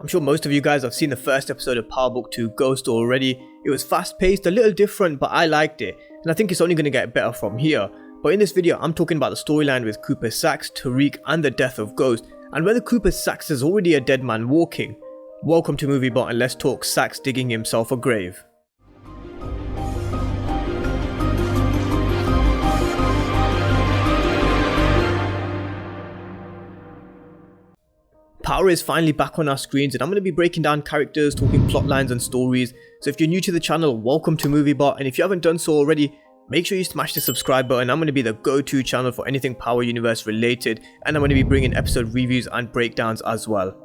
I'm sure most of you guys have seen the first episode of Power Book 2 Ghost already. It was fast paced, a little different, but I liked it, and I think it's only going to get better from here. But in this video, I'm talking about the storyline with Cooper Saxe, Tariq, and the death of Ghost, and whether Cooper Saxe is already a dead man walking. Welcome to MovieBot, and let's talk Saxe digging himself a grave. Power is finally back on our screens, and I'm going to be breaking down characters, talking plot lines and stories. So if you're new to the channel, welcome to MovieBot, and if you haven't done so already, make sure you smash the subscribe button. I'm going to be the go-to channel for anything Power Universe related, and I'm going to be bringing episode reviews and breakdowns as well.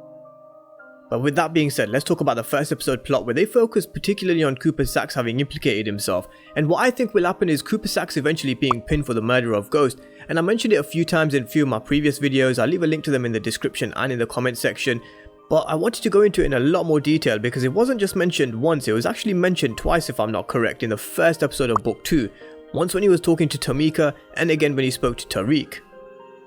But with that being said, let's talk about the first episode plot, where they focus particularly on Cooper Saxe having implicated himself. And what I think will happen is Cooper Saxe eventually being pinned for the murder of Ghost. And I mentioned it a few times in a few of my previous videos. I'll leave a link to them in the description and in the comment section. But I wanted to go into it in a lot more detail because it wasn't just mentioned once, it was actually mentioned twice if I'm not correct in the first episode of book 2. Once when he was talking to Tamika, and again when he spoke to Tariq.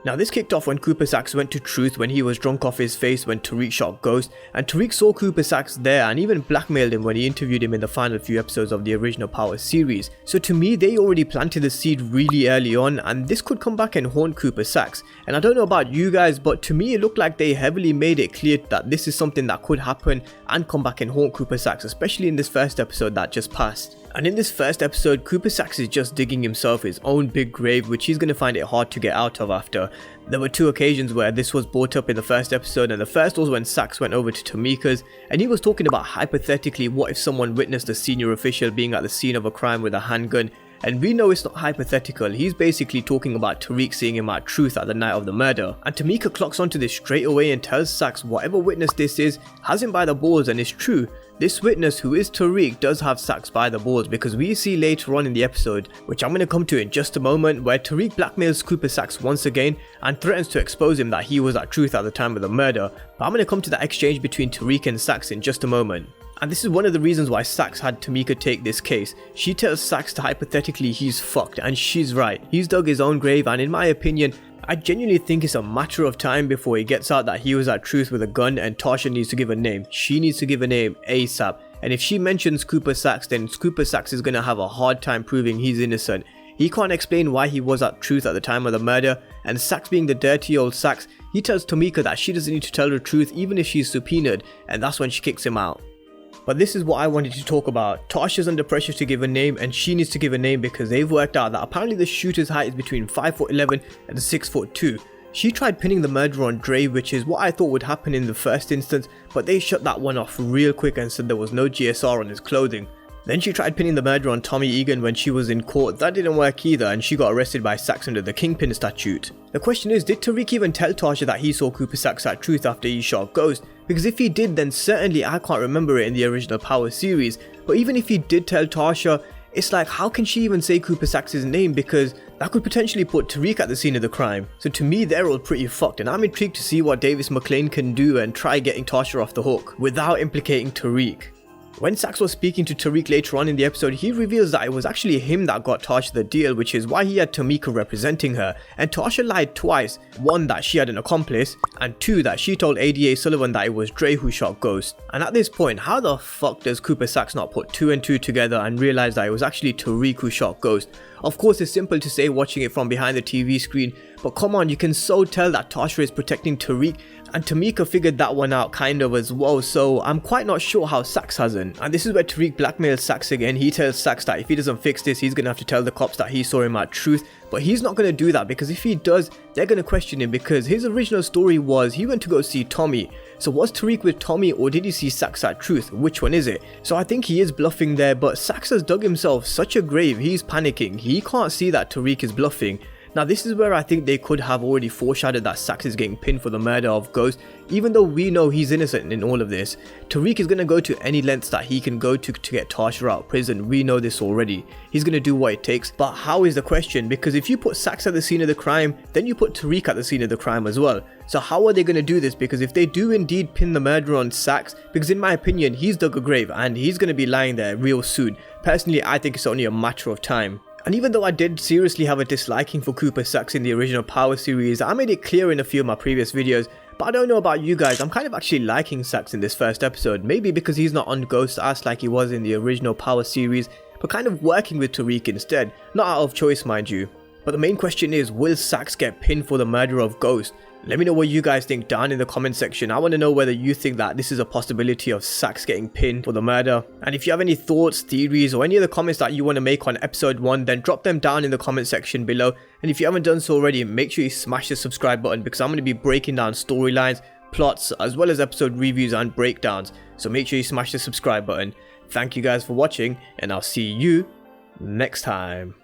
Now this kicked off when Cooper Saxe went to Truth when he was drunk off his face when Tariq shot Ghost, and Tariq saw Cooper Saxe there and even blackmailed him when he interviewed him in the final few episodes of the original Power series. So to me, they already planted the seed really early on, and this could come back and haunt Cooper Saxe. And I don't know about you guys, but to me it looked like they heavily made it clear that this is something that could happen and come back and haunt Cooper Saxe, especially in this first episode that just passed. And in this first episode, Cooper Saxe is just digging himself his own big grave, which he's going to find it hard to get out of after. There were two occasions where this was brought up in the first episode, and the first was when Saxe went over to Tamika's, and he was talking about hypothetically what if someone witnessed a senior official being at the scene of a crime with a handgun. And we know it's not hypothetical, he's basically talking about Tariq seeing him at Truth at the night of the murder. And Tamika clocks onto this straight away and tells Saxe whatever witness this is has him by the balls, and it's true. This witness, who is Tariq, does have Saxe by the balls, because we see later on in the episode, which I'm going to come to in just a moment, where Tariq blackmails Cooper Saxe once again and threatens to expose him that he was at Truth at the time of the murder. But I'm going to come to that exchange between Tariq and Saxe in just a moment. And this is one of the reasons why Saxe had Tamika take this case. She tells Saxe to hypothetically he's fucked, and she's right. He's dug his own grave, and in my opinion, I genuinely think it's a matter of time before he gets out that he was at Truth with a gun, and Tasha needs to give a name. She needs to give a name ASAP. And if she mentions Cooper Saxe, then Cooper Saxe is going to have a hard time proving he's innocent. He can't explain why he was at Truth at the time of the murder, and Saxe, being the dirty old Saxe, he tells Tamika that she doesn't need to tell the truth even if she's subpoenaed, and that's when she kicks him out. But this is what I wanted to talk about. Tasha's under pressure to give a name, and she needs to give a name because they've worked out that apparently the shooter's height is between 5'11" and 6'2". She tried pinning the murder on Dre, which is what I thought would happen in the first instance, but they shut that one off real quick and said there was no GSR on his clothing. Then she tried pinning the murder on Tommy Egan when she was in court. That didn't work either, and she got arrested by Saxe under the Kingpin statute. The question is, did Tariq even tell Tasha that he saw Cooper Saxe at Truth after he shot Ghost? Because if he did, then certainly I can't remember it in the original Power series. But even if he did tell Tasha, it's like, how can she even say Cooper Saxe's name, because that could potentially put Tariq at the scene of the crime. So to me, they're all pretty fucked, and I'm intrigued to see what Davis McLean can do and try getting Tasha off the hook without implicating Tariq. When Saxe was speaking to Tariq later on in the episode, he reveals that it was actually him that got Tasha the deal, which is why he had Tamika representing her. And Tasha lied twice. One, that she had an accomplice, and two, that she told ADA Sullivan that it was Dre who shot Ghost. And at this point, how the fuck does Cooper Saxe not put 2 and 2 together and realize that it was actually Tariq who shot Ghost? Of course, it's simple to say watching it from behind the TV screen, but come on, you can so tell that Tasha is protecting Tariq, and Tamika figured that one out kind of as well, so I'm quite not sure how Saxe hasn't. And this is where Tariq blackmails Saxe again. He tells Saxe that if he doesn't fix this, he's gonna have to tell the cops that he saw him at Truth, but he's not gonna do that, because if he does, they're gonna question him, because his original story was he went to go see Tommy. So was Tariq with Tommy, or did he see Saxe at Truth? Which one is it? So I think he is bluffing there, but Saxe has dug himself such a grave, he's panicking. He can't see that Tariq is bluffing. Now this is where I think they could have already foreshadowed that Saxe is getting pinned for the murder of Ghost, even though we know he's innocent in all of this. Tariq is going to go to any lengths that he can go to get Tasha out of prison. We know this already. He's going to do what it takes, but how is the question? Because if you put Saxe at the scene of the crime, then you put Tariq at the scene of the crime as well. So how are they going to do this? Because if they do indeed pin the murder on Saxe, because in my opinion he's dug a grave and he's going to be lying there real soon. Personally, I think it's only a matter of time. And even though I did seriously have a disliking for Cooper Saxe in the original Power series, I made it clear in a few of my previous videos, But I don't know about you guys, I'm kind of actually liking Saxe in this first episode, maybe because he's not on Ghost Ass like he was in the original Power series, but kind of working with Tariq instead, not out of choice mind you. But the main question is, will Saxe get pinned for the murder of Ghost? Let me know what you guys think down in the comment section. I want to know whether you think that this is a possibility of Saxe getting pinned for the murder. And if you have any thoughts, theories, or any other comments that you want to make on episode 1, then drop them down in the comment section below. And if you haven't done so already, make sure you smash the subscribe button, because I'm going to be breaking down storylines, plots, as well as episode reviews and breakdowns. So make sure you smash the subscribe button. Thank you guys for watching, and I'll see you next time.